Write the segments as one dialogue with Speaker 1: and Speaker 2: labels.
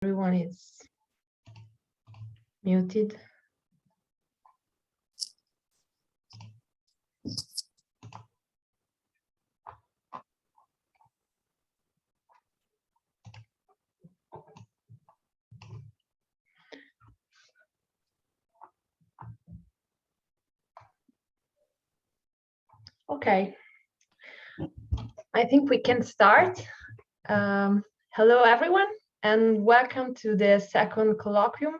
Speaker 1: Everyone is muted. Okay, I think we can start. Hello, everyone, and welcome to the second colloquium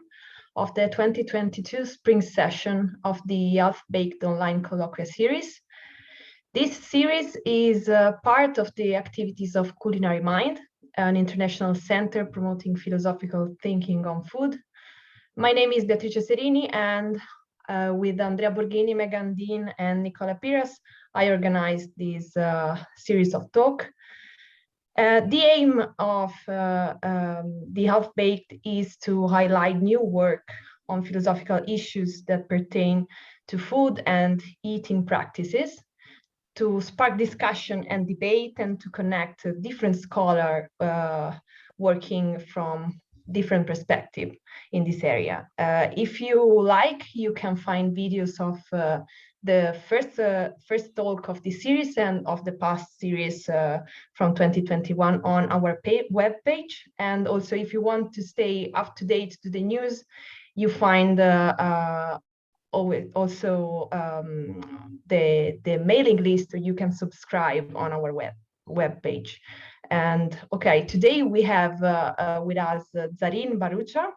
Speaker 1: of the 2022 spring session of the Half-Baked Online Colloquia series. This series is part of the activities of Culinary Mind, an international center promoting philosophical thinking on food. My name is Beatrice Serini, and with Andrea Borghini, Megan Dean, and Nicola Piras, I organized this series of talk. The aim of the Half-Baked is to highlight new work on philosophical issues that pertain to food and eating practices, to spark discussion and debate, and to connect different scholars working from different perspective in this area. If you like, you can find videos of the first talk of this series and of the past series from 2021 on our web page. And also, if you want to stay up to date to the news, you find also the mailing list, so you can subscribe on our web page. And okay, today we have with us Zareen Bharucha.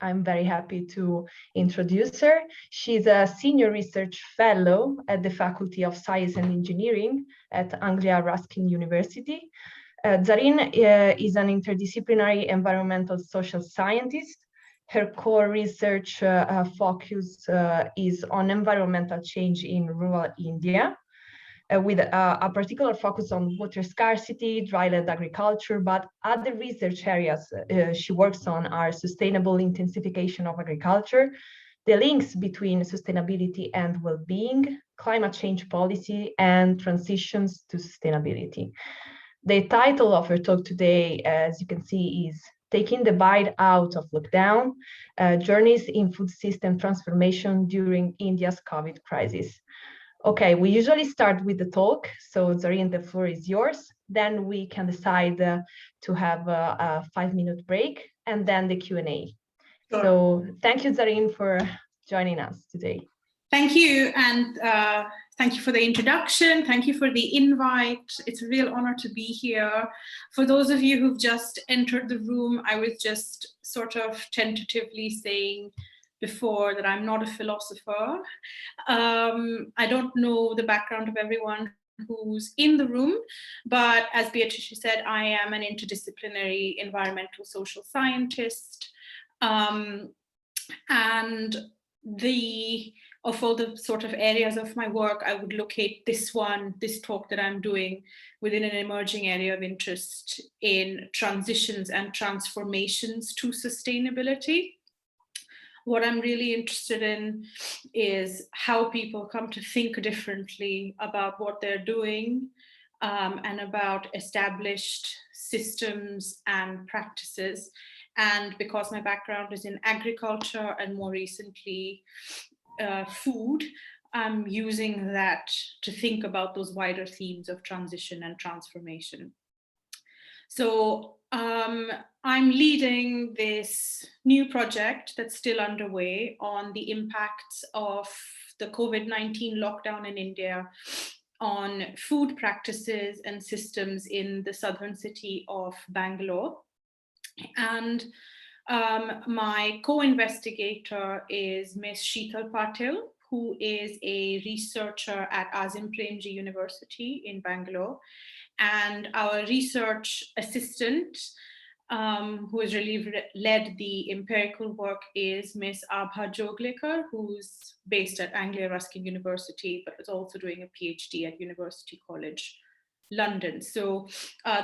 Speaker 1: I'm very happy to introduce her. She's a senior research fellow at the Faculty of Science and Engineering at Anglia Ruskin University. Zareen is an interdisciplinary environmental social scientist. Her core research focus is on environmental change in rural India, with a particular focus on water scarcity, dryland agriculture, but other research areas she works on are sustainable intensification of agriculture, the links between sustainability and well-being, climate change policy, and transitions to sustainability. The title of her talk today, as you can see, is Taking the Bite Out of Lockdown, Journeys in Food System Transformation During India's COVID Crisis. Okay, we usually start with the talk. So Zareen, the floor is yours. Then we can decide to have a 5-minute break and then the Q&A. Sure. So thank you, Zareen, for joining us today.
Speaker 2: Thank you, and thank you for the introduction. Thank you for the invite. It's a real honor to be here. For those of you who've just entered the room, I was just sort of tentatively saying before that I'm not a philosopher. I don't know the background of everyone who's in the room, but as Beatrice said, I am an interdisciplinary environmental social scientist. And of all the sort of areas of my work, I would locate this talk that I'm doing within an emerging area of interest in transitions and transformations to sustainability. What I'm really interested in is how people come to think differently about what they're doing and about established systems and practices. And because my background is in agriculture and more recently food, I'm using that to think about those wider themes of transition and transformation. So I'm leading this new project that's still underway on the impacts of the COVID-19 lockdown in India on food practices and systems in the southern city of Bangalore. And my co-investigator is Ms. Sheetal Patil, who is a researcher at Azim Premji University in Bangalore. And our research assistant, who has really led the empirical work, is Ms. Abha Joglekar, who's based at Anglia Ruskin University, but is also doing a PhD at University College London. So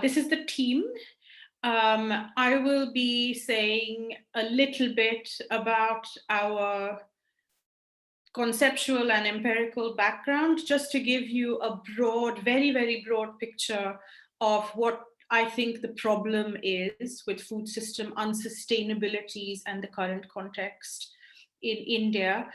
Speaker 2: this is the team. I will be saying a little bit about our conceptual and empirical background, just to give you a broad, very, very broad picture of what I think the problem is with food system unsustainabilities and the current context in India.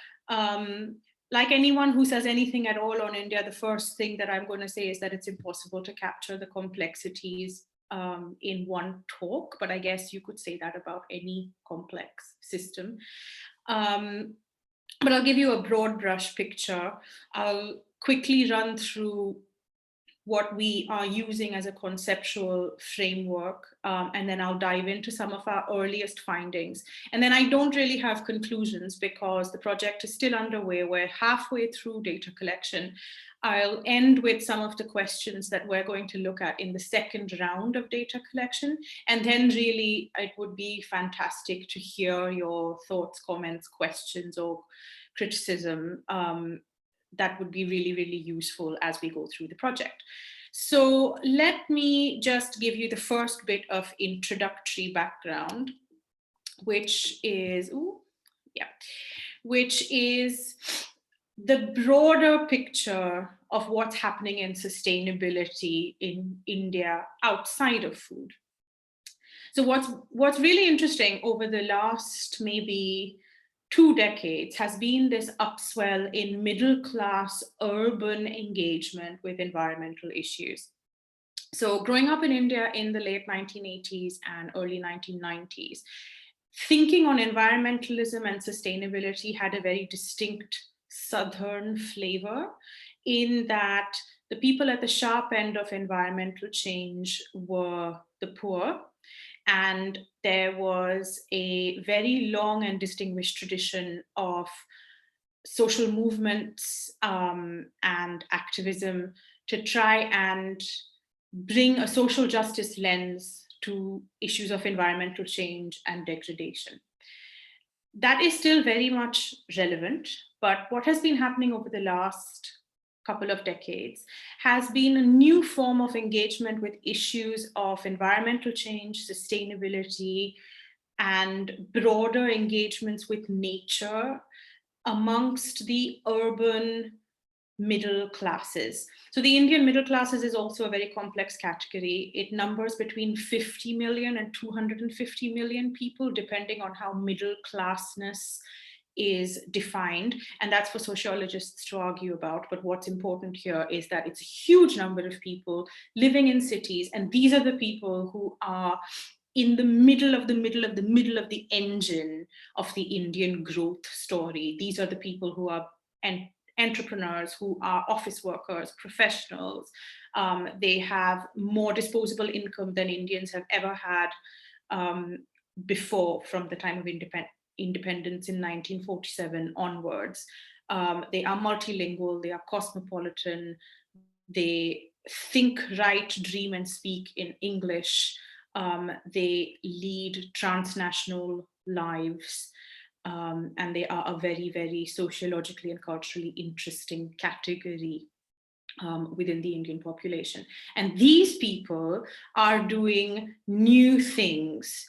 Speaker 2: Like anyone who says anything at all on India, the first thing that I'm going to say is that it's impossible to capture the complexities in one talk, but I guess you could say that about any complex system. But I'll give you a broad brush picture. I'll quickly run through what we are using as a conceptual framework, and then I'll dive into some of our earliest findings. And then I don't really have conclusions because the project is still underway. We're halfway through data collection. I'll end with some of the questions that we're going to look at in the second round of data collection. And then really, it would be fantastic to hear your thoughts, comments, questions, or criticism. That would be really, really useful as we go through the project. So let me just give you the first bit of introductory background, which is, the broader picture of what's happening in sustainability in India outside of food. So what's really interesting over the last maybe 2 decades has been this upswell in middle-class urban engagement with environmental issues. So growing up in India in the late 1980s and early 1990s, thinking on environmentalism and sustainability had a very distinct Southern flavor, in that the people at the sharp end of environmental change were the poor. And there was a very long and distinguished tradition of social movements and activism to try and bring a social justice lens to issues of environmental change and degradation. That is still very much relevant, but what has been happening over the last couple of decades has been a new form of engagement with issues of environmental change, sustainability, and broader engagements with nature amongst the urban middle classes. So the Indian middle classes is also a very complex category. It numbers between 50 million and 250 million people, depending on how middle classness is defined, and that's for sociologists to argue about. But what's important here is that it's a huge number of people living in cities, and these are the people who are in the middle of the engine of the Indian growth story. These are the people who are entrepreneurs, who are office workers, professionals. They have more disposable income than Indians have ever had before, from the time of independence in 1947 onwards. They are multilingual, they are cosmopolitan, they think, write, dream, and speak in English. They lead transnational lives, and they are a very, very sociologically and culturally interesting category within the Indian population. And these people are doing new things,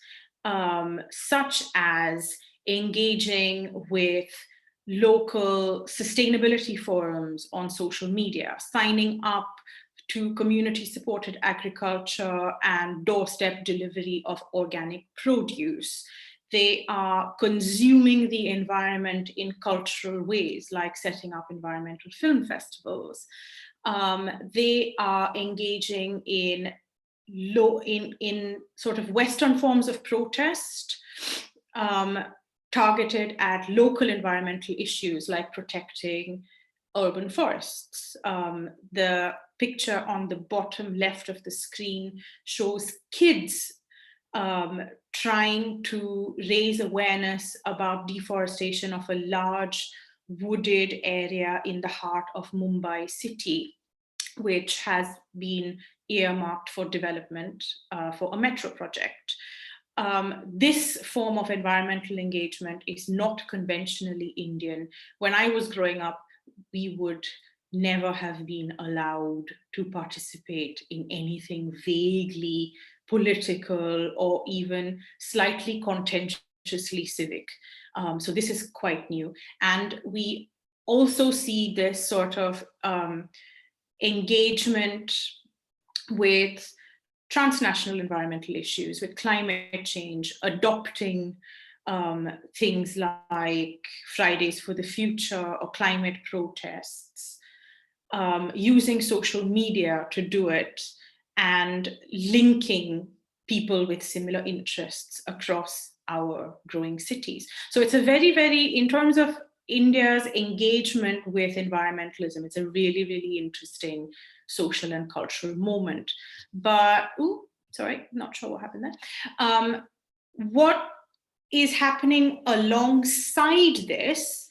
Speaker 2: such as engaging with local sustainability forums on social media, signing up to community-supported agriculture and doorstep delivery of organic produce. They are consuming the environment in cultural ways, like setting up environmental film festivals. They are engaging in sort of Western forms of protest, targeted at local environmental issues like protecting urban forests. The picture on the bottom left of the screen shows kids trying to raise awareness about deforestation of a large wooded area in the heart of Mumbai city, which has been earmarked for development for a metro project. This form of environmental engagement is not conventionally Indian. When I was growing up, we would never have been allowed to participate in anything vaguely political or even slightly contentiously civic. So this is quite new. And we also see this sort of engagement with transnational environmental issues, with climate change, adopting things like Fridays for the Future or climate protests, using social media to do it, and linking people with similar interests across our growing cities. So it's a very, very, in terms of India's engagement with environmentalism, it's a really, really interesting social and cultural moment. But, sorry, not sure what happened there. What is happening alongside this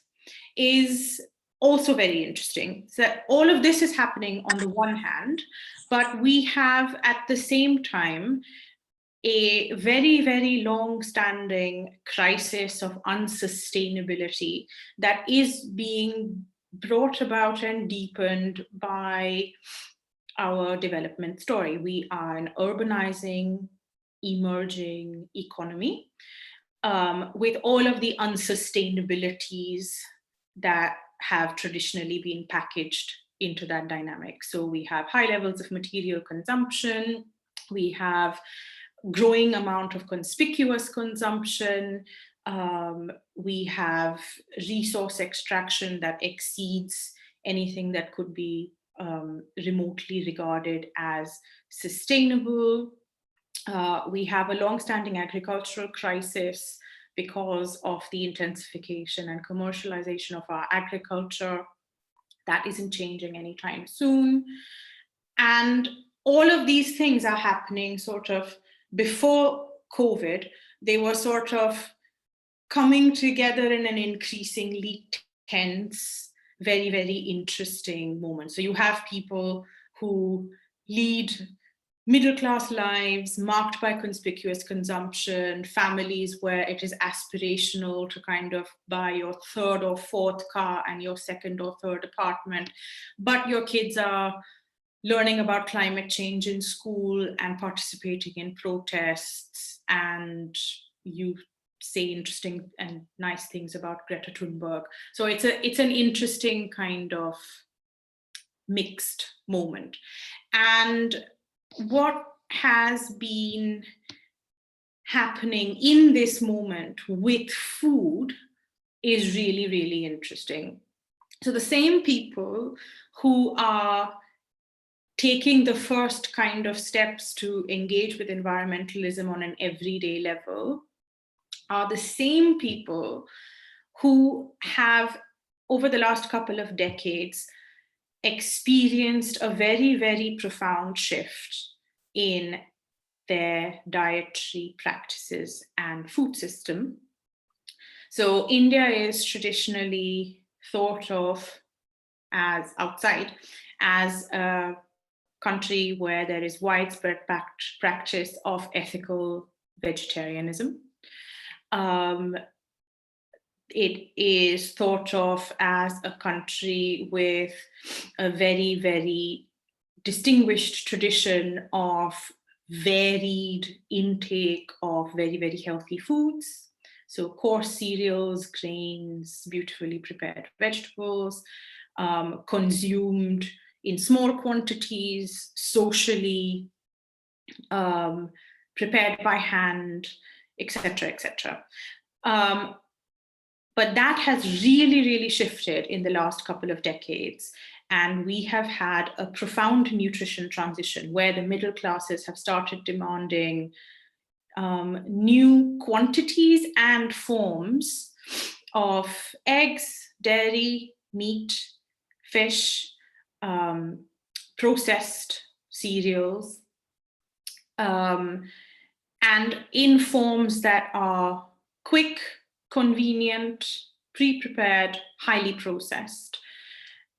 Speaker 2: is also very interesting. So all of this is happening on the one hand, but we have at the same time a very, very long-standing crisis of unsustainability that is being brought about and deepened by our development story. We are an urbanizing, emerging economy with all of the unsustainabilities that have traditionally been packaged into that dynamic. So we have high levels of material consumption, we have growing amount of conspicuous consumption, we have resource extraction that exceeds anything that could be remotely regarded as sustainable. We have a long-standing agricultural crisis because of the intensification and commercialization of our agriculture. That isn't changing anytime soon. And all of these things are happening sort of before COVID. They were sort of coming together in an increasingly tense, very, very interesting moment. So you have people who lead middle-class lives marked by conspicuous consumption, families where it is aspirational to kind of buy your third or fourth car and your second or third apartment, but your kids are learning about climate change in school and participating in protests, and you say interesting and nice things about Greta Thunberg. So it's an interesting kind of mixed moment. And what has been happening in this moment with food is really, really interesting. So the same people who are taking the first kind of steps to engage with environmentalism on an everyday level are the same people who have, over the last couple of decades, experienced a very, very profound shift in their dietary practices and food system. So India is traditionally thought of as outside as a country where there is widespread practice of ethical vegetarianism. It is thought of as a country with a very, very distinguished tradition of varied intake of very, very healthy foods. So coarse cereals, grains, beautifully prepared vegetables, consumed in small quantities, socially, prepared by hand, etc., etc. But that has really, really shifted in the last couple of decades. And we have had a profound nutrition transition where the middle classes have started demanding new quantities and forms of eggs, dairy, meat, fish, processed cereals, and in forms that are quick, convenient, pre-prepared, highly processed.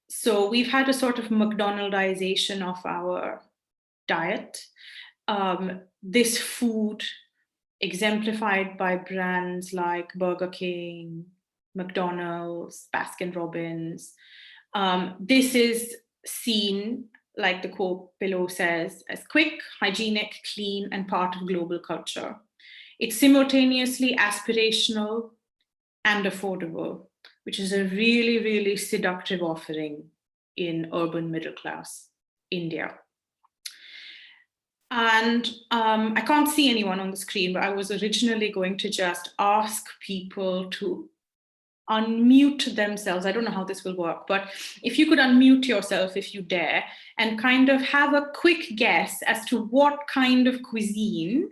Speaker 2: So we've had a sort of McDonaldization of our diet. This food, exemplified by brands like Burger King, McDonald's, Baskin-Robbins, this is seen, like the quote below says, as quick, hygienic, clean, and part of global culture. It's simultaneously aspirational and affordable, which is a really, really seductive offering in urban middle class India. And I can't see anyone on the screen, but I was originally going to just ask people to unmute themselves. I don't know how this will work, but if you could unmute yourself if you dare, and kind of have a quick guess as to what kind of cuisine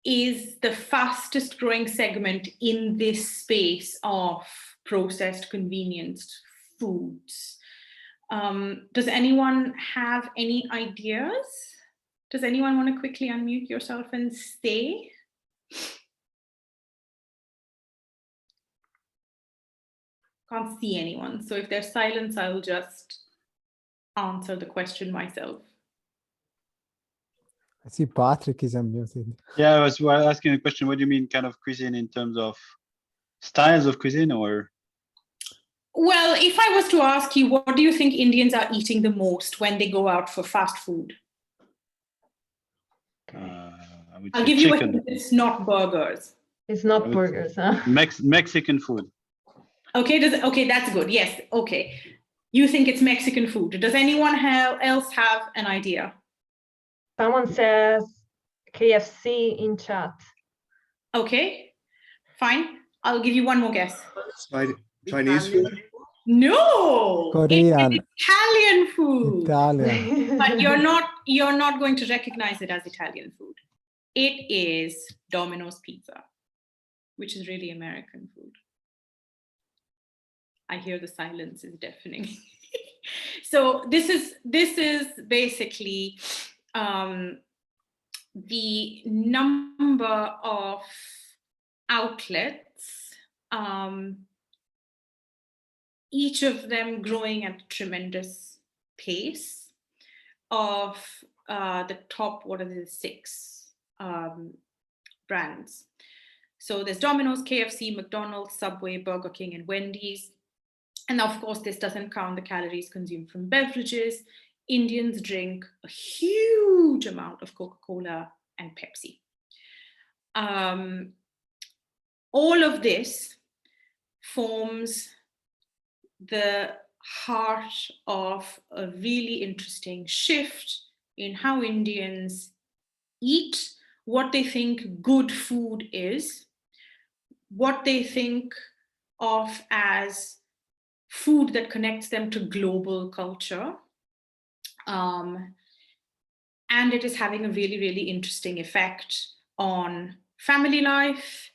Speaker 2: is the fastest growing segment in this space of processed convenience foods. Does anyone have any ideas? Does anyone want to quickly unmute yourself and say? Can't see anyone. So if there's silence, I will just answer the question myself.
Speaker 3: I see Patrick is unmuted.
Speaker 4: Yeah, I was asking a question. What do you mean kind of cuisine in terms of styles of cuisine or?
Speaker 2: Well, if I was to ask you, what do you think Indians are eating the most when they go out for fast food?
Speaker 4: I would
Speaker 2: I'll
Speaker 4: say
Speaker 2: give you a
Speaker 4: chicken.
Speaker 2: hint, it's not burgers.
Speaker 1: It's not burgers, huh?
Speaker 4: Mexican food.
Speaker 2: Okay, okay, that's good. Yes, okay. You think it's Mexican food. Does anyone else have an idea?
Speaker 1: Someone says KFC in chat.
Speaker 2: Okay, fine. I'll give you one more guess.
Speaker 5: Chinese food?
Speaker 2: No,
Speaker 3: Korean.
Speaker 2: it's Italian food.
Speaker 3: Italian.
Speaker 2: But you're not going to recognize it as Italian food. It is Domino's pizza, which is really American food. I hear the silence is deafening. So this is basically the number of outlets, each of them growing at a tremendous pace, of the top, what are the 6 brands. So there's Domino's, KFC, McDonald's, Subway, Burger King, and Wendy's. And of course, this doesn't count the calories consumed from beverages. Indians drink a huge amount of Coca-Cola and Pepsi. All of this forms the heart of a really interesting shift in how Indians eat, what they think good food is, what they think of as food that connects them to global culture. And it is having a really, really interesting effect on family life,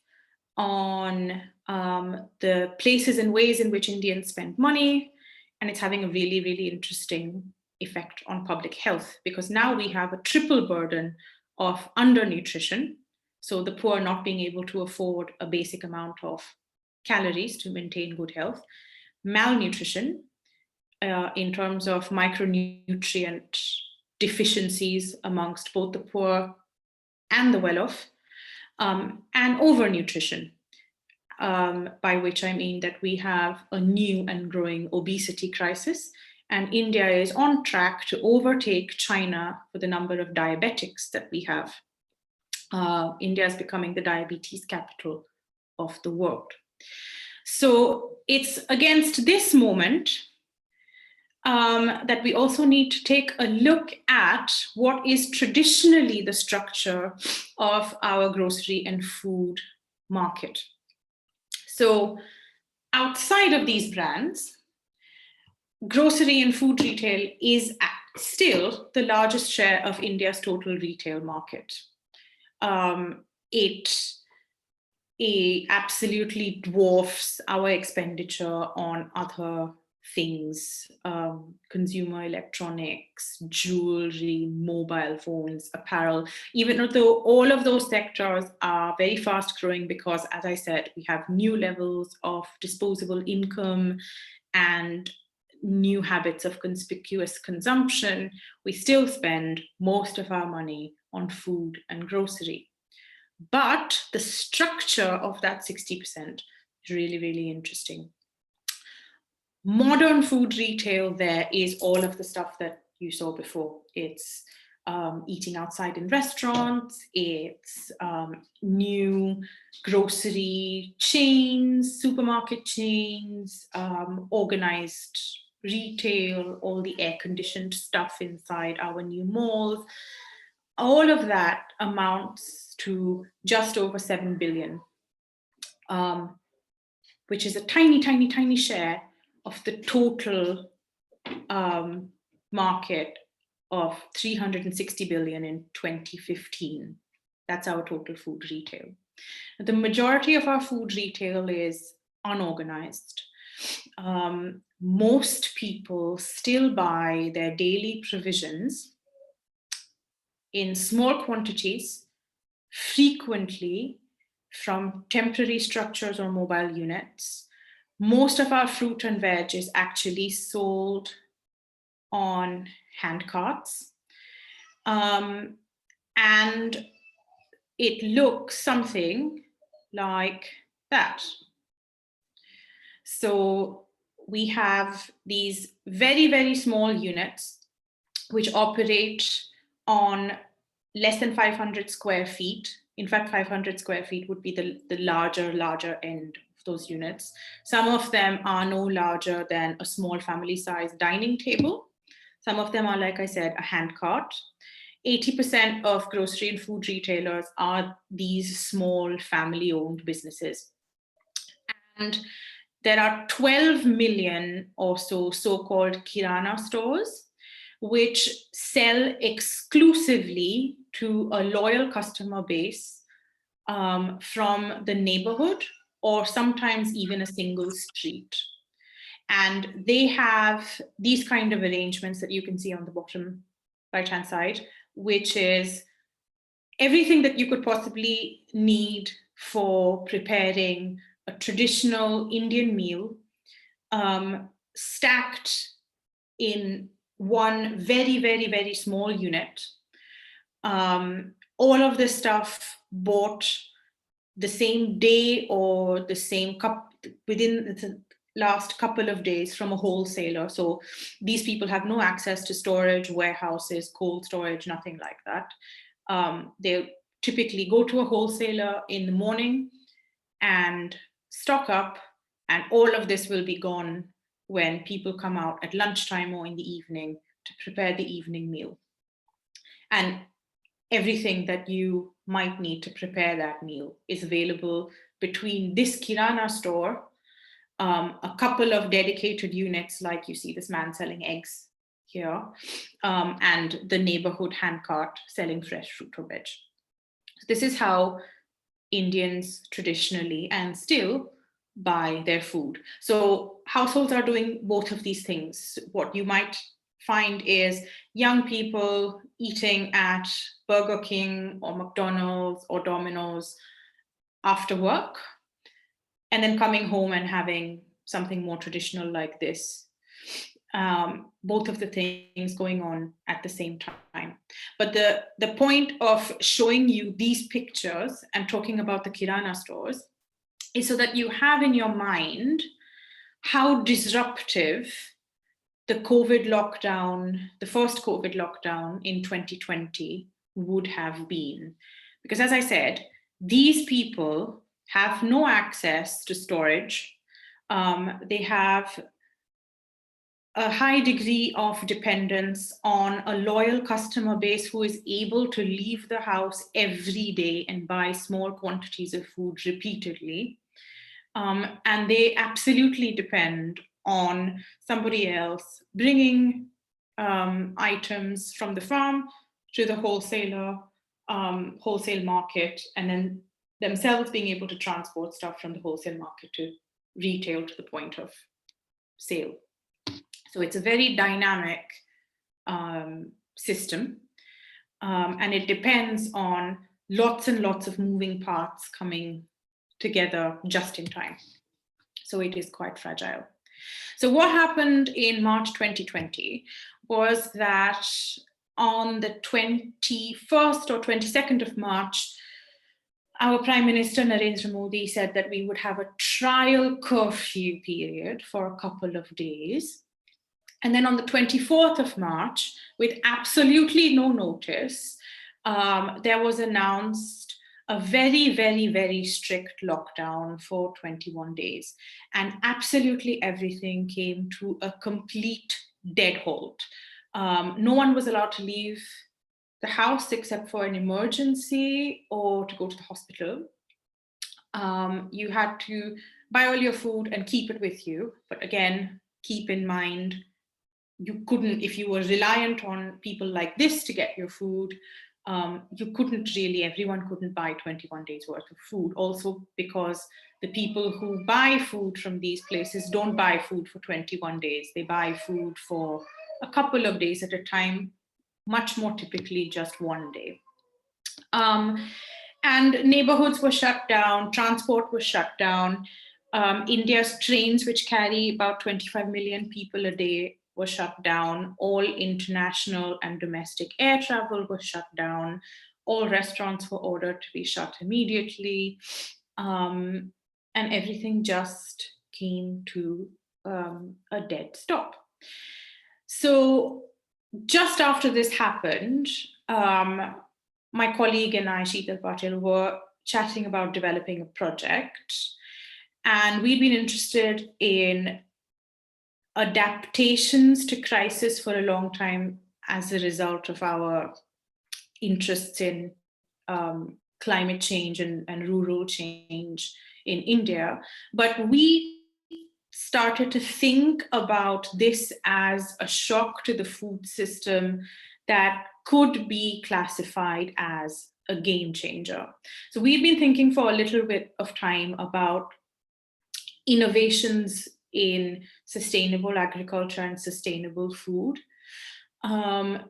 Speaker 2: on the places and ways in which Indians spend money, and it's having a really, really interesting effect on public health, because now we have a triple burden of undernutrition, so the poor not being able to afford a basic amount of calories to maintain good health, malnutrition in terms of micronutrient deficiencies amongst both the poor and the well-off, and overnutrition, by which I mean that we have a new and growing obesity crisis, and India is on track to overtake China for the number of diabetics that we have. India is becoming the diabetes capital of the world. So it's against this moment that we also need to take a look at what is traditionally the structure of our grocery and food market. So outside of these brands, grocery and food retail is still the largest share of India's total retail market. It absolutely dwarfs our expenditure on other things, consumer electronics, jewelry, mobile phones, apparel, even though all of those sectors are very fast growing because, as I said, we have new levels of disposable income and new habits of conspicuous consumption. We still spend most of our money on food and grocery. But the structure of that 60% is really, really interesting. Modern food retail, there is all of the stuff that you saw before. It's eating outside in restaurants, it's new grocery chains, supermarket chains, organized retail, all the air-conditioned stuff inside our new malls, all of that amounts to just over 7 billion, which is a tiny, tiny, tiny share of the total market of 360 billion in 2015. That's our total food retail. The majority of our food retail is unorganized. Most people still buy their daily provisions in small quantities, frequently from temporary structures or mobile units. Most of our fruit and veg is actually sold on hand carts. And it looks something like that. So we have these very, very small units which operate on less than 500 square feet. In fact, 500 square feet would be the larger end of those units. Some of them are no larger than a small family-sized dining table. Some of them are, like I said, a hand cart. 80% of grocery and food retailers are these small family-owned businesses. And there are 12 million or so-called Kirana stores, which sell exclusively to a loyal customer base from the neighborhood, or sometimes even a single street. And they have these kind of arrangements that you can see on the bottom right-hand side, which is everything that you could possibly need for preparing a traditional Indian meal, stacked in one very, very, very small unit. All of this stuff bought the same day or the same within the last couple of days from a wholesaler. So these people have no access to storage, warehouses, cold storage, nothing like that. They'll typically go to a wholesaler in the morning and stock up, and all of this will be gone when people come out at lunchtime or in the evening to prepare the evening meal. And everything that you might need to prepare that meal is available between this Kirana store, a couple of dedicated units, like you see this man selling eggs here, and the neighborhood hand cart selling fresh fruit or veg. So this is how Indians traditionally and still buy their food. So households are doing both of these things. What you might find is young people eating at Burger King or McDonald's or Domino's after work, and then coming home and having something more traditional like this. Both of the things going on at the same time. But the point of showing you these pictures and talking about the Kirana stores is so that you have in your mind how disruptive the COVID lockdown, the first COVID lockdown in 2020 would have been. Because as I said, these people have no access to storage. They have a high degree of dependence on a loyal customer base who is able to leave the house every day and buy small quantities of food repeatedly. And they absolutely depend on somebody else bringing items from the farm to the wholesail market, and then themselves being able to transport stuff from the wholesale market to retail to the point of sale. So it's a very dynamic system, and it depends on lots and lots of moving parts coming together just in time. So it is quite fragile. So what happened in March 2020 was that on the 21st or 22nd of March, our Prime Minister Narendra Modi said that we would have a trial curfew period for a couple of days. And then on the 24th of March, with absolutely no notice, there was announced a very, very, very strict lockdown for 21 days. And absolutely everything came to a complete dead halt. No one was allowed to leave the house except for an emergency or to go to the hospital. You had to buy all your food and keep it with you. But again, keep in mind, you couldn't, if you were reliant on people like this to get your food, you couldn't really, everyone couldn't buy 21 days worth of food. Also because the people who buy food from these places don't buy food for 21 days. They buy food for a couple of days at a time, much more typically just one day. And neighborhoods were shut down, transport was shut down. India's trains, which carry about 25 million people a day, were shut down. All international and domestic air travel was shut down. All restaurants were ordered to be shut immediately. And everything just came to a dead stop. So just after this happened, my colleague and I, Sheetal Patil, were chatting about developing a project. And we'd been interested in adaptations to crisis for a long time as a result of our interests in climate change and rural change in India. But we started to think about this as a shock to the food system that could be classified as a game changer. So we've been thinking for a little bit of time about innovations in sustainable agriculture and sustainable food. And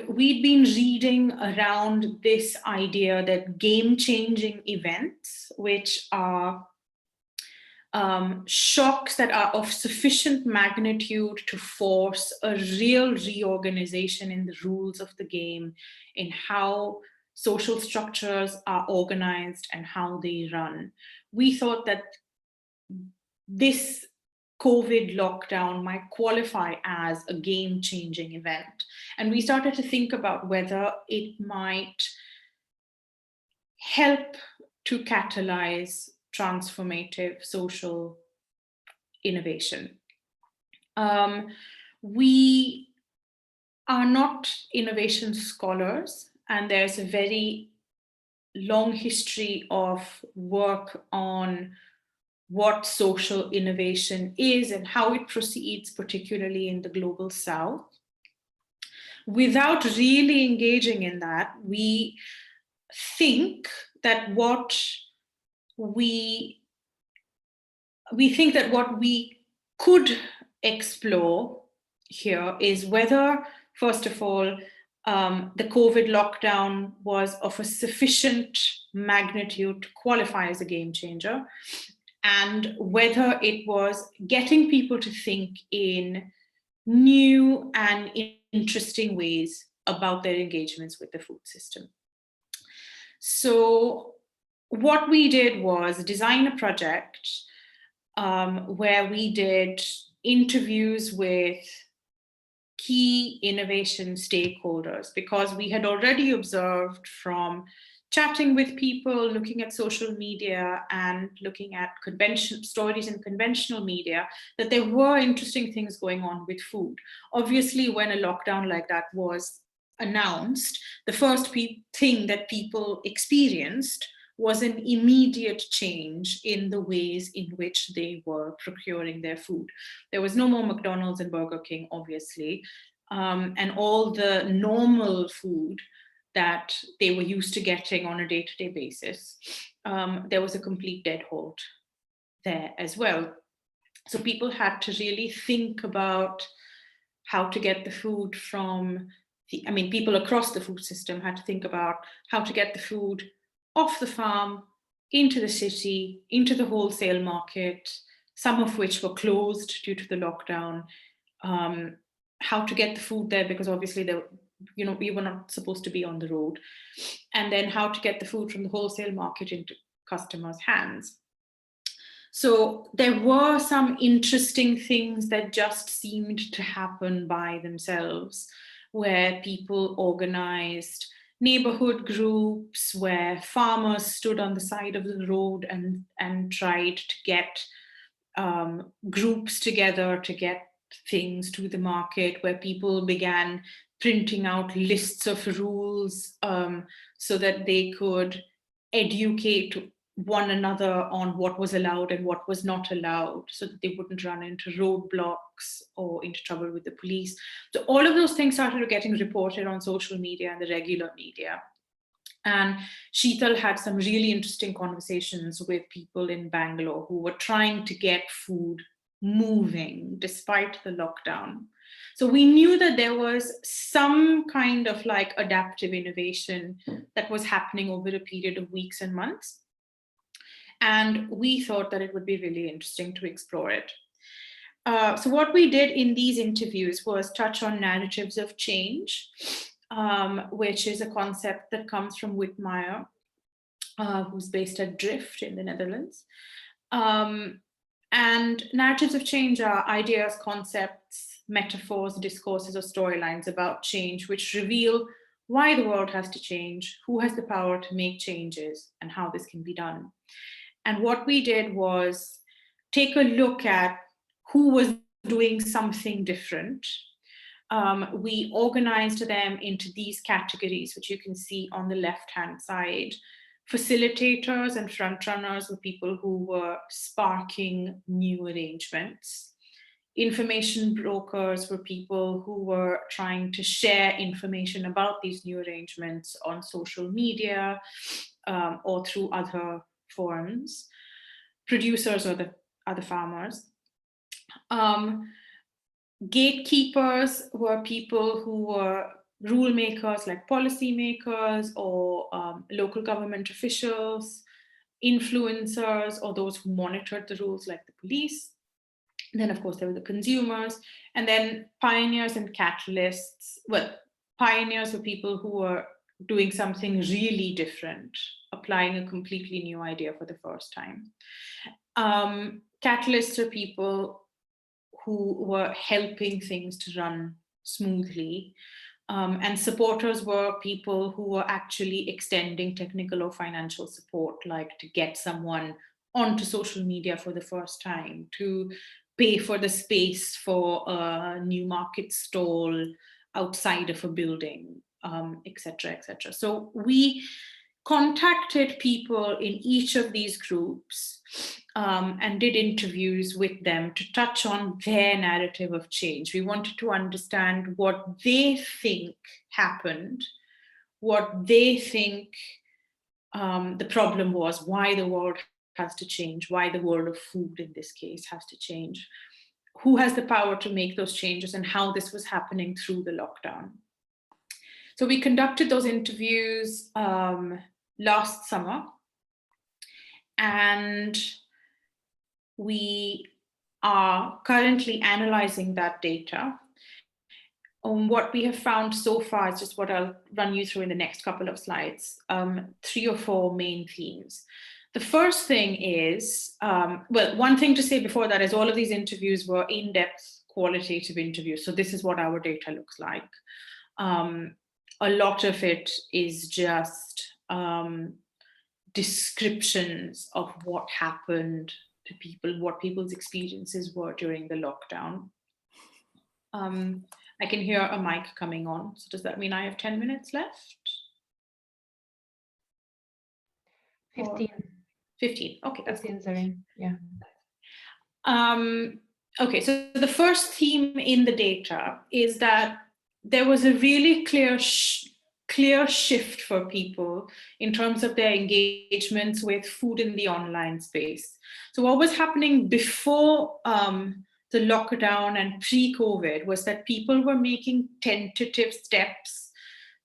Speaker 2: we'd been reading around this idea that game-changing events, which are shocks that are of sufficient magnitude to force a real reorganization in the rules of the game, in how social structures are organized and how they run. We thought that this COVID lockdown might qualify as a game-changing event. And we started to think about whether it might help to catalyze transformative social innovation. We are not innovation scholars, and there's a very long history of work on what social innovation is and how it proceeds, particularly in the global South. Without really engaging in that, we think that what we could explore here is whether, first of all, the COVID lockdown was of a sufficient magnitude to qualify as a game changer, and whether it was getting people to think in new and interesting ways about their engagements with the food system. So what we did was design a project where we did interviews with key innovation stakeholders, because we had already observed from chatting with people, looking at social media and looking at stories in conventional media, that there were interesting things going on with food. Obviously, when a lockdown like that was announced, the first thing that people experienced was an immediate change in the ways in which they were procuring their food. There was no more McDonald's and Burger King, obviously, and all the normal food that they were used to getting on a day-to-day basis. There was a complete dead halt there as well. So people had to really think about how to get the food from people across the food system had to think about how to get the food off the farm, into the city, into the wholesale market, some of which were closed due to the lockdown, how to get the food there, because obviously we were not supposed to be on the road, and then how to get the food from the wholesale market into customers' hands. So there were some interesting things that just seemed to happen by themselves, where people organized neighborhood groups where farmers stood on the side of the road and tried to get groups together to get things to the market, where people began printing out lists of rules so that they could educate one another on what was allowed and what was not allowed, so that they wouldn't run into roadblocks or into trouble with the police. So all of those things started getting reported on social media and the regular media. And Sheetal had some really interesting conversations with people in Bangalore who were trying to get food moving despite the lockdown. So we knew that there was some kind of like adaptive innovation that was happening over a period of weeks and months. And we thought that it would be really interesting to explore it. So what we did in these interviews was touch on narratives of change, which is a concept that comes from Whitmire, who's based at Drift in the Netherlands. And narratives of change are ideas, concepts, metaphors, discourses, or storylines about change, which reveal why the world has to change, who has the power to make changes, and how this can be done. And what we did was take a look at who was doing something different. We organized them into these categories, which you can see on the left-hand side. Facilitators and frontrunners were people who were sparking new arrangements. Information brokers were people who were trying to share information about these new arrangements on social media or through other forums. Producers or the other farmers. Gatekeepers were people who were rule makers, like policy makers or local government officials, influencers, or those who monitored the rules, like the police. And then, of course, there were the consumers, and then pioneers and catalysts. Well, pioneers were people who were doing something really different, applying a completely new idea for the first time. Catalysts are people who were helping things to run smoothly. And supporters were people who were actually extending technical or financial support, like to get someone onto social media for the first time, to pay for the space for a new market stall outside of a building, etc., etc. So we contacted people in each of these groups and did interviews with them to touch on their narrative of change. We wanted to understand what they think happened, what they think the problem was, why the world has to change, why the world of food in this case has to change, who has the power to make those changes, and how this was happening through the lockdown. So we conducted those interviews last summer, and we are currently analyzing that data. What we have found so far is just what I'll run you through in the next couple of slides, 3 or 4 main themes. The first thing is, well, one thing to say before that is all of these interviews were in-depth qualitative interviews. So this is what our data looks like. A lot of it is just descriptions of what happened to people, what people's experiences were during the lockdown. I can hear a mic coming on. So does that mean I have 10 minutes left?
Speaker 1: 15.
Speaker 2: 15, okay, that's
Speaker 1: 15, Zareen, yeah.
Speaker 2: Okay, so the first theme in the data is that there was a really clear shift for people in terms of their engagements with food in the online space. So what was happening before the lockdown and pre-COVID was that people were making tentative steps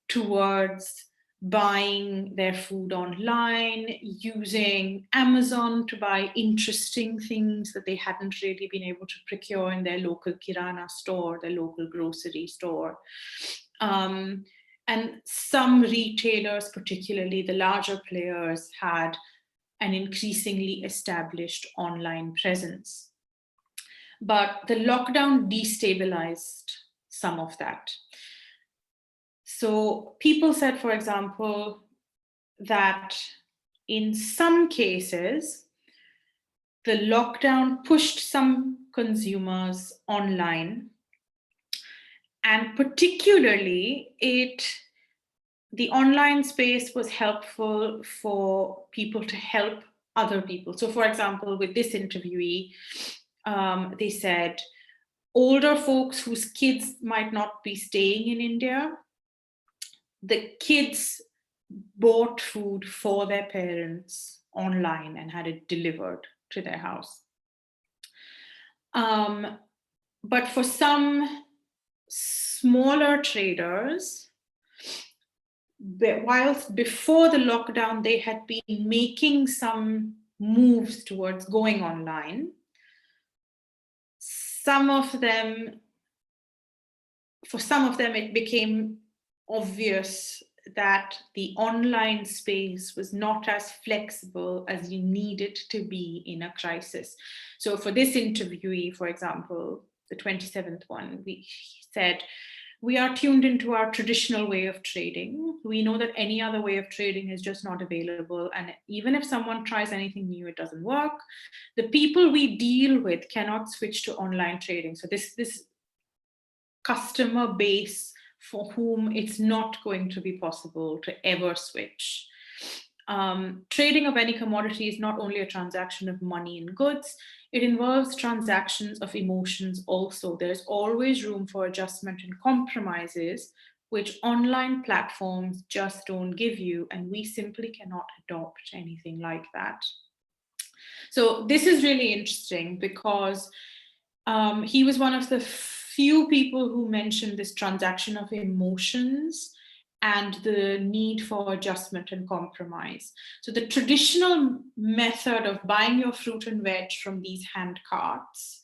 Speaker 2: towards buying their food online, using Amazon to buy interesting things that they hadn't really been able to procure in their local Kirana store, their local grocery store. And some retailers, particularly the larger players, had an increasingly established online presence. But the lockdown destabilized some of that. So people said, for example, that in some cases, the lockdown pushed some consumers online, and particularly the online space was helpful for people to help other people. So for example, with this interviewee, they said older folks whose kids might not be staying in India, the kids bought food for their parents online and had it delivered to their house. But for some smaller traders, whilst before the lockdown, they had been making some moves towards going online. For some of them, it became obvious that the online space was not as flexible as you need it to be in a crisis. So for this interviewee, for example, the 27th one, he said, we are tuned into our traditional way of trading. We know that any other way of trading is just not available. And even if someone tries anything new, it doesn't work. The people we deal with cannot switch to online trading. So this customer base for whom it's not going to be possible to ever switch. Trading of any commodity is not only a transaction of money and goods, it involves transactions of emotions also. There's always room for adjustment and compromises, which online platforms just don't give you, and we simply cannot adopt anything like that. So this is really interesting because he was one of the few people who mentioned this transaction of emotions and the need for adjustment and compromise. So the traditional method of buying your fruit and veg from these hand carts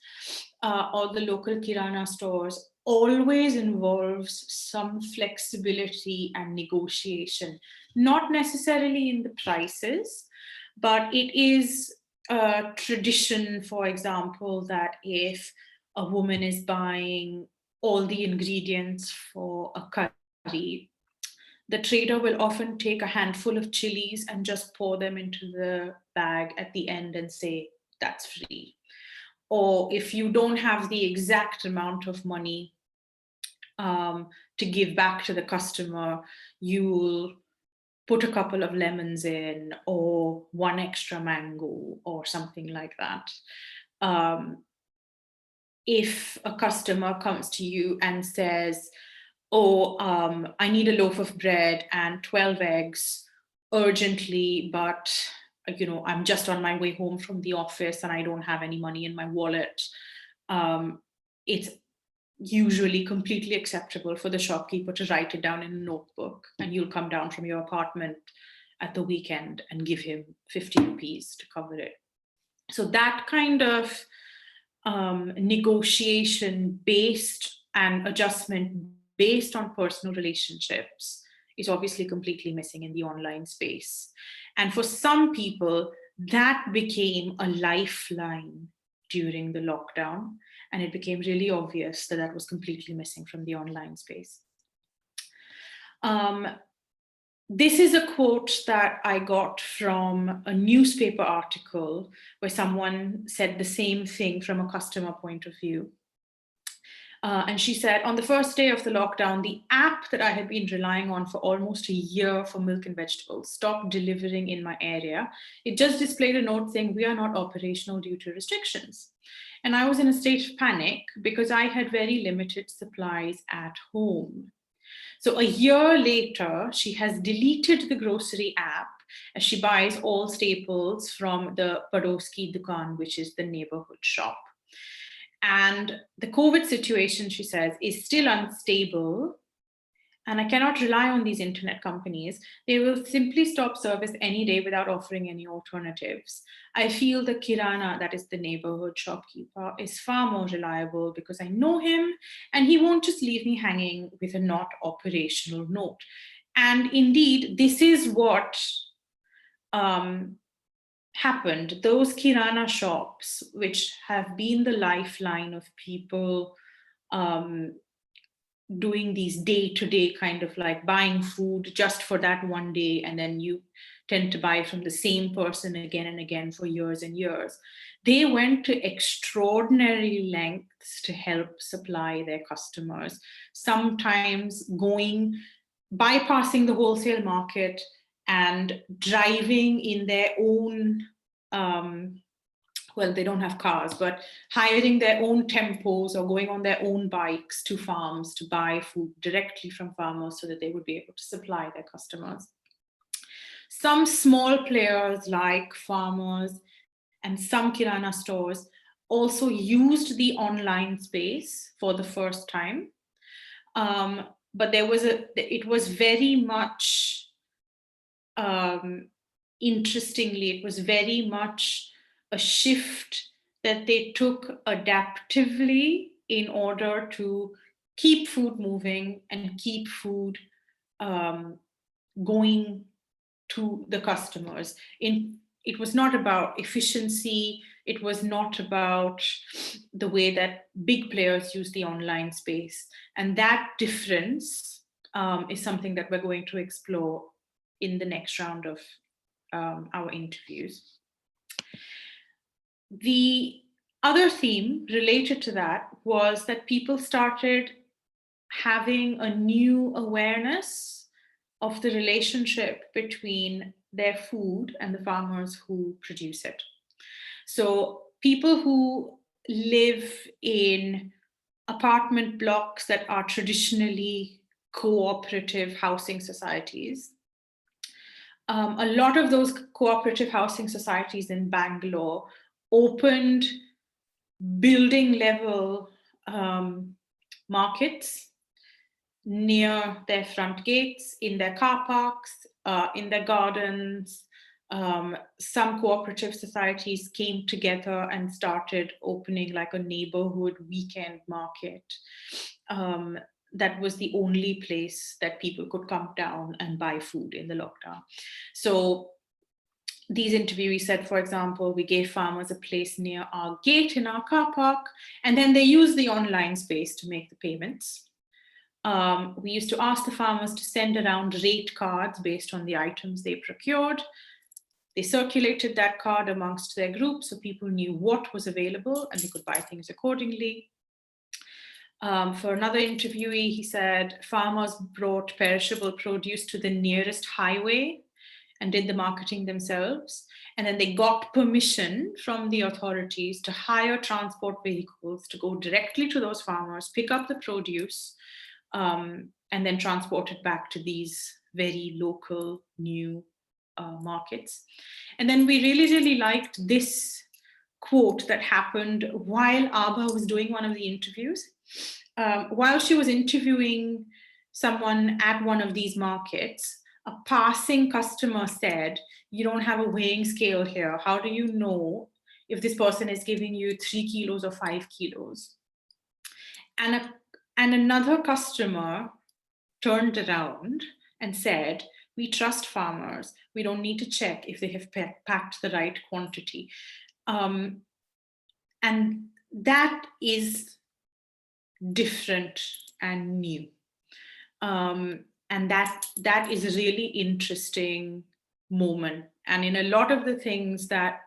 Speaker 2: or the local kirana stores always involves some flexibility and negotiation, not necessarily in the prices, but it is a tradition, for example, that if a woman is buying all the ingredients for a curry, the trader will often take a handful of chilies and just pour them into the bag at the end and say, that's free. Or if you don't have the exact amount of money to give back to the customer, you'll put a couple of lemons in or one extra mango or something like that. If a customer comes to you and says, oh, I need a loaf of bread and 12 eggs urgently, but I'm just on my way home from the office and I don't have any money in my wallet, it's usually completely acceptable for the shopkeeper to write it down in a notebook, and you'll come down from your apartment at the weekend and give him 50 rupees to cover it. So that kind of negotiation based and adjustment based on personal relationships is obviously completely missing in the online space. And for some people, that became a lifeline during the lockdown. And it became really obvious that that was completely missing from the online space. This is a quote that I got from a newspaper article where someone said the same thing from a customer point of view. And she said, on the first day of the lockdown, the app that I had been relying on for almost a year for milk and vegetables stopped delivering in my area. It just displayed a note saying, we are not operational due to restrictions. And I was in a state of panic because I had very limited supplies at home. So a year later, she has deleted the grocery app as she buys all staples from the Padoski Dukan, which is the neighborhood shop. And the COVID situation, she says, is still unstable. And I cannot rely on these internet companies. They will simply stop service any day without offering any alternatives. I feel the Kirana, that is the neighborhood shopkeeper, is far more reliable because I know him and he won't just leave me hanging with a not operational note. And indeed, this is what happened. Those Kirana shops, which have been the lifeline of people doing these day-to-day kind of like buying food just for that one day, and then you tend to buy from the same person again and again for years and years. They went to extraordinary lengths to help supply their customers, sometimes bypassing the wholesale market and driving in their own, well, they don't have cars, but hiring their own tempos or going on their own bikes to farms to buy food directly from farmers so that they would be able to supply their customers. Some small players like farmers and some kirana stores also used the online space for the first time. But it was very much, interestingly, it was very much a shift that they took adaptively in order to keep food moving and keep food going to the customers. It was not about efficiency. It was not about the way that big players use the online space. And that difference is something that we're going to explore in the next round of our interviews. The other theme related to that was that people started having a new awareness of the relationship between their food and the farmers who produce it. So people who live in apartment blocks that are traditionally cooperative housing societies, a lot of those cooperative housing societies in Bangalore opened building level markets near their front gates, in their car parks, in their gardens. Some cooperative societies came together and started opening like a neighborhood weekend market. That was the only place that people could come down and buy food in the lockdown. So these interviewees said, for example, we gave farmers a place near our gate in our car park, and then they used the online space to make the payments. We used to ask the farmers to send around rate cards based on the items they procured. They circulated that card amongst their group so people knew what was available and they could buy things accordingly. For another interviewee, he said, farmers brought perishable produce to the nearest highway and did the marketing themselves. And then they got permission from the authorities to hire transport vehicles to go directly to those farmers, pick up the produce, and then transport it back to these very local new markets. And then we really, really liked this quote that happened while Abha was doing one of the interviews. While she was interviewing someone at one of these markets, a passing customer said, "You don't have a weighing scale here. How do you know if this person is giving you 3 kilos or 5 kilos?" And another customer turned around and said, "We trust farmers. We don't need to check if they have packed the right quantity." And that is different and new. And that is a really interesting moment. And in a lot of the things that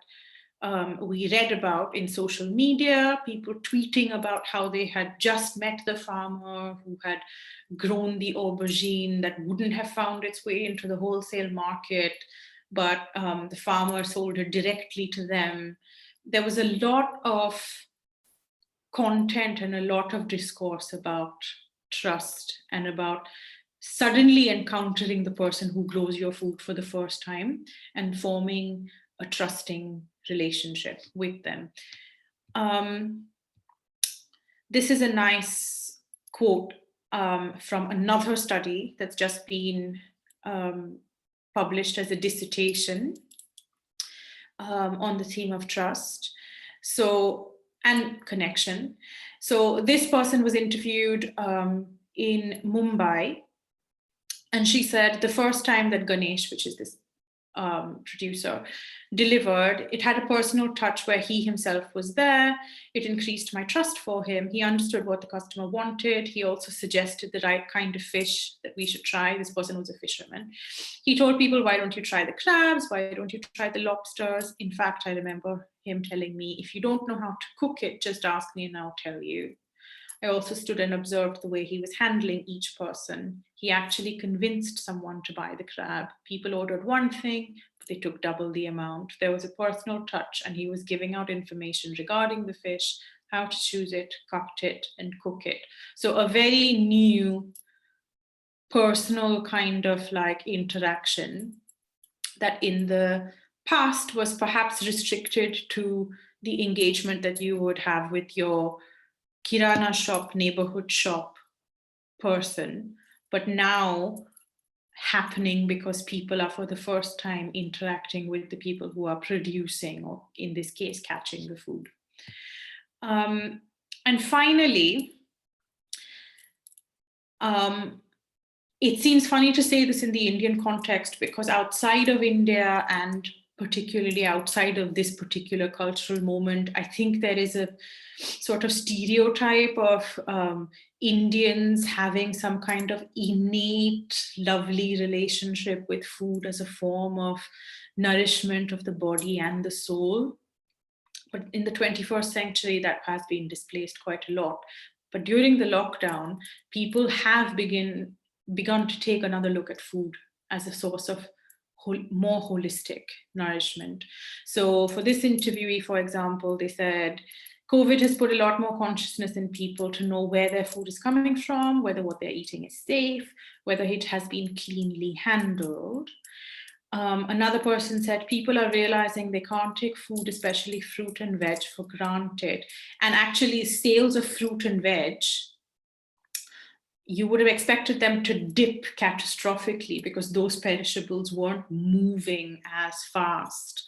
Speaker 2: we read about in social media, people tweeting about how they had just met the farmer who had grown the aubergine that wouldn't have found its way into the wholesale market, but the farmer sold it directly to them. There was a lot of content and a lot of discourse about trust and about suddenly encountering the person who grows your food for the first time and forming a trusting relationship with them. This is a nice quote from another study that's just been published as a dissertation on the theme of trust and connection. So this person was interviewed in Mumbai, and she said the first time that Ganesh, which is this producer, delivered. It had a personal touch where he himself was there. It increased my trust for him. He understood what the customer wanted. He also suggested the right kind of fish that we should try. This person was a fisherman. He told people, why don't you try the crabs? Why don't you try the lobsters? In fact, I remember him telling me, if you don't know how to cook it, just ask me and I'll tell you. I also stood and observed the way he was handling each person. He actually convinced someone to buy the crab. People ordered one thing, but they took double the amount. There was a personal touch, and he was giving out information regarding the fish, how to choose it, cut it, and cook it. So a very new personal kind of like interaction that in the past was perhaps restricted to the engagement that you would have with your Kirana shop, neighborhood shop person, but now happening because people are for the first time interacting with the people who are producing, or in this case, catching the food. And finally, it seems funny to say this in the Indian context, because outside of India, and particularly outside of this particular cultural moment, I think there is a sort of stereotype of Indians having some kind of innate, lovely relationship with food as a form of nourishment of the body and the soul. But in the 21st century, that has been displaced quite a lot. But during the lockdown, people have begun to take another look at food as a source of more holistic nourishment. So for this interviewee, for example, they said, COVID has put a lot more consciousness in people to know where their food is coming from, whether what they're eating is safe, whether it has been cleanly handled. Another person said, people are realizing they can't take food, especially fruit and veg, for granted. And actually sales of fruit and veg, you would have expected them to dip catastrophically because those perishables weren't moving as fast.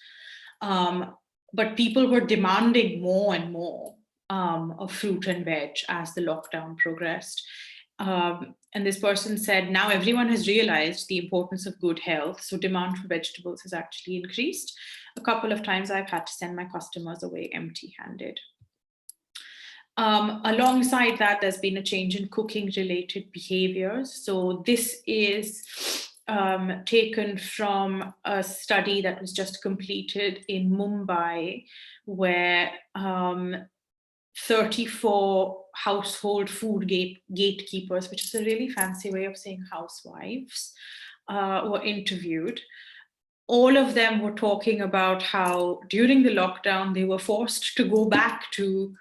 Speaker 2: But people were demanding more and more of fruit and veg as the lockdown progressed. And this person said, now everyone has realized the importance of good health, so demand for vegetables has actually increased. A couple of times I've had to send my customers away empty-handed. Alongside that, there's been a change in cooking-related behaviors. So this is taken from a study that was just completed in Mumbai, where 34 household food gatekeepers, which is a really fancy way of saying housewives, were interviewed. All of them were talking about how during the lockdown, they were forced to go back to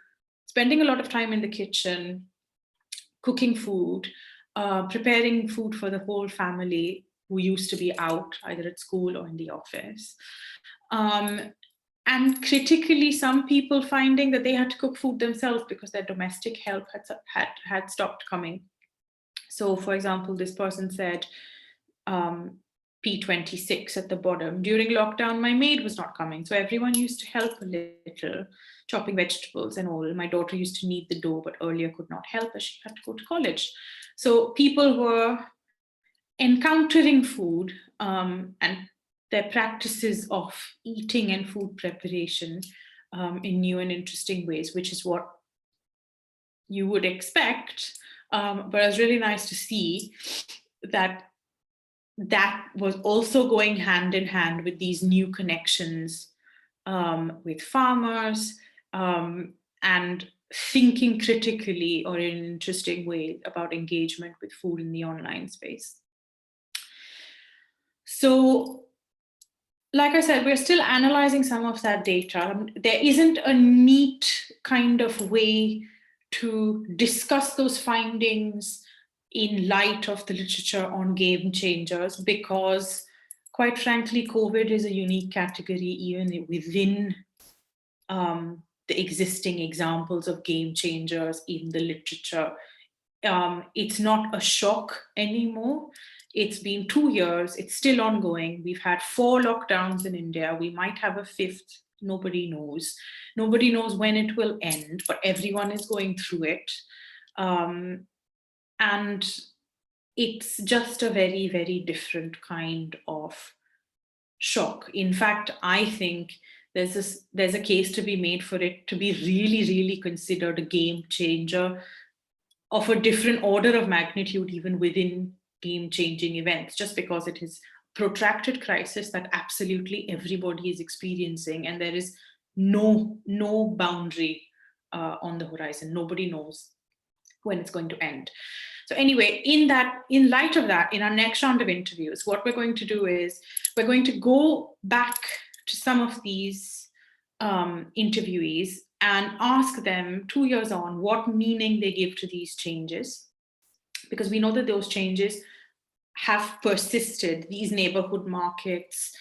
Speaker 2: spending a lot of time in the kitchen, cooking food, preparing food for the whole family who used to be out either at school or in the office. And critically, some people finding that they had to cook food themselves because their domestic help had stopped coming. So for example, this person said, P26 at the bottom, during lockdown, my maid was not coming. So everyone used to help a little, chopping vegetables and all. My daughter used to knead the dough, but earlier could not help as she had to go to college. So people were encountering food and their practices of eating and food preparation in new and interesting ways, which is what you would expect. But it was really nice to see that that was also going hand in hand with these new connections with farmers and thinking critically or in an interesting way about engagement with food in the online space. So, like I said, we're still analyzing some of that data. There isn't a neat kind of way to discuss those findings in light of the literature on game changers, because quite frankly, COVID is a unique category even within the existing examples of game changers in the literature. It's not a shock anymore. It's been 2 years, it's still ongoing. We've had 4 lockdowns in India. We might have a 5th, nobody knows. Nobody knows when it will end, but everyone is going through it. And it's just a very, very different kind of shock. In fact, I think there's a case to be made for it to be really, really considered a game changer of a different order of magnitude, even within game-changing events, just because it is protracted crisis that absolutely everybody is experiencing, and there is no boundary on the horizon. Nobody knows when it's going to end. So anyway, in light of that, in our next round of interviews, what we're going to do is we're going to go back to some of these interviewees and ask them 2 years on what meaning they give to these changes, because we know that those changes have persisted. These neighborhood markets,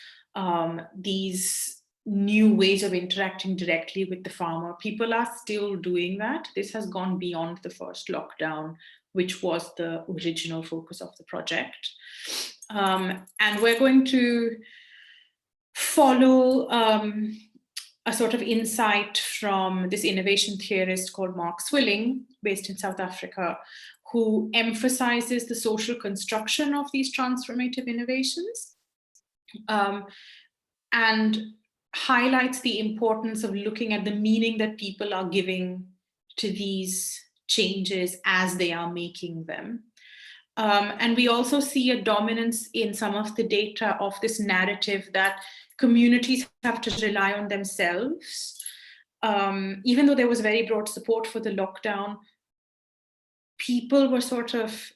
Speaker 2: these new ways of interacting directly with the farmer, people are still doing that. This has gone beyond the first lockdown, which was the original focus of the project. And we're going to follow a sort of insight from this innovation theorist called Mark Swilling, based in South Africa, who emphasizes the social construction of these transformative innovations and highlights the importance of looking at the meaning that people are giving to these changes as they are making them. And we also see a dominance in some of the data of this narrative that communities have to rely on themselves. Even though there was very broad support for the lockdown, people were sort of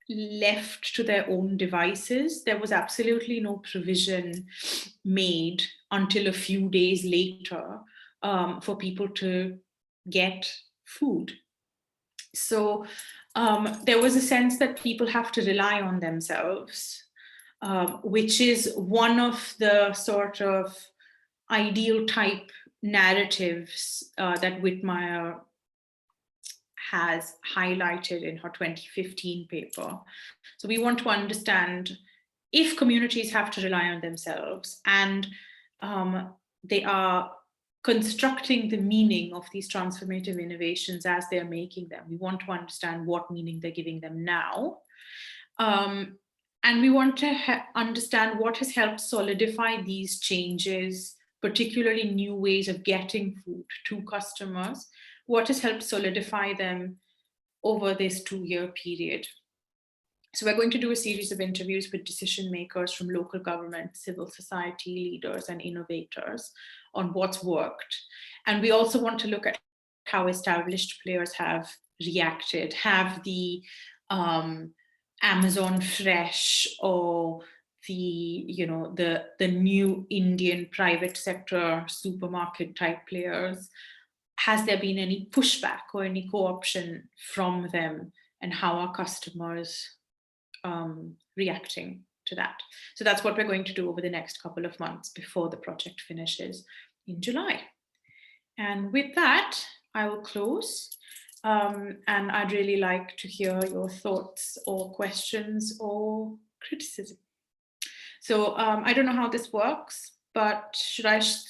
Speaker 2: left to their own devices. There was absolutely no provision made until a few days later for people to get food. So there was a sense that people have to rely on themselves, which is one of the sort of ideal type narratives that Whitmire has highlighted in her 2015 paper. So we want to understand if communities have to rely on themselves and they are constructing the meaning of these transformative innovations as they're making them. We want to understand what meaning they're giving them now. And we want to understand what has helped solidify these changes, particularly new ways of getting food to customers, what has helped solidify them over this 2-year period. So we're going to do a series of interviews with decision makers from local government, civil society leaders, and innovators on what's worked. And we also want to look at how established players have reacted. Have the Amazon Fresh or the new Indian private sector supermarket type players, has there been any pushback or any co-option from them, and how are customers reacting to that? So that's what we're going to do over the next couple of months before the project finishes in July. And with that, I will close. And I'd really like to hear your thoughts or questions or criticism. So I don't know how this works, but should I